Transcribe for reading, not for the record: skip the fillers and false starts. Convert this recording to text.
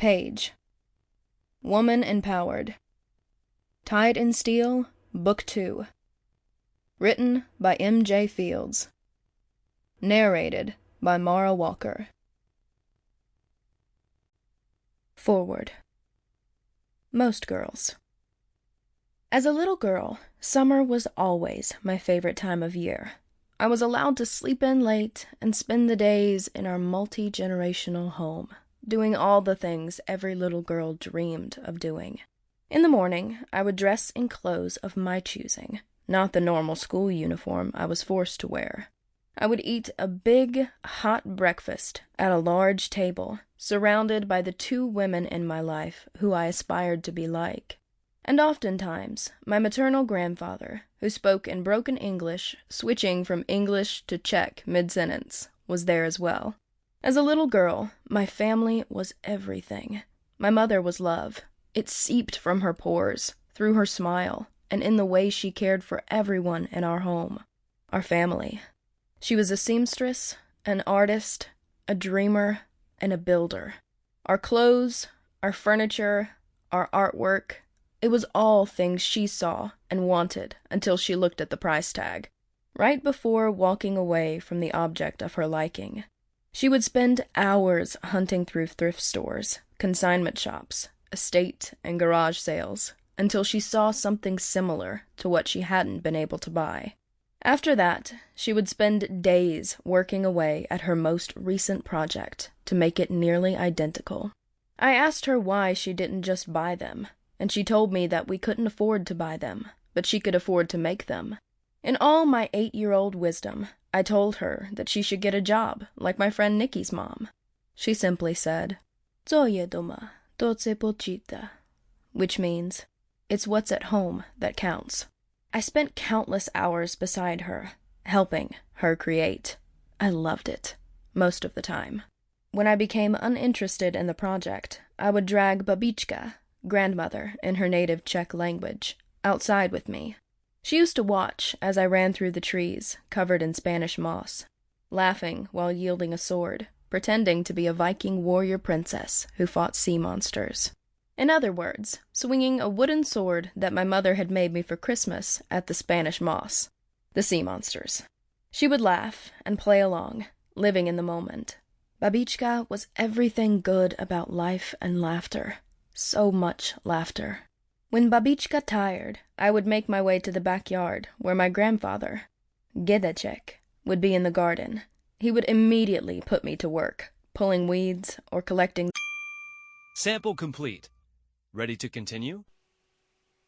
Paige. Woman Empowered. Tied in Steel, Book 2. Written by M.J. Fields. Narrated by Mara Walker. Forward. Most girls. As a little girl, summer was always my favorite time of year. I was allowed to sleep in late and spend the days in our multi-generational home, doing all the things every little girl dreamed of doing. In the morning, I would dress in clothes of my choosing, not the normal school uniform I was forced to wear. I would eat a big, hot breakfast at a large table, surrounded by the two women in my life who I aspired to be like. And oftentimes, my maternal grandfather, who spoke in broken English, switching from English to Czech mid-sentence, was there as well. As a little girl, my family was everything. My mother was love. It seeped from her pores, through her smile, and in the way she cared for everyone in our home, our family. She was a seamstress, an artist, a dreamer, and a builder. Our clothes, our furniture, our artwork, it was all things she saw and wanted until she looked at the price tag, right before walking away from the object of her liking. She would spend hours hunting through thrift stores, consignment shops, estate and garage sales, until she saw something similar to what she hadn't been able to buy. After that, she would spend days working away at her most recent project to make it nearly identical. I asked her why she didn't just buy them, and she told me that we couldn't afford to buy them, but she could afford to make them. In all my 8-year-old wisdom, I told her that she should get a job, like my friend Nikki's mom. She simply said, "Co je doma, to se počítá," which means, it's what's at home that counts. I spent countless hours beside her, helping her create. I loved it, most of the time. When I became uninterested in the project, I would drag Babička, grandmother in her native Czech language, outside with me. She used to watch as I ran through the trees, covered in Spanish moss, laughing while yielding a sword, pretending to be a Viking warrior princess who fought sea monsters. In other words, swinging a wooden sword that my mother had made me for Christmas at the Spanish moss, the sea monsters. She would laugh and play along, living in the moment. Babička was everything good about life and laughter. So much laughter. When Babička tired, I would make my way to the backyard where my grandfather, Dědeček, would be in the garden. He would immediately put me to work, pulling weeds or collecting. Sample complete. Ready to continue?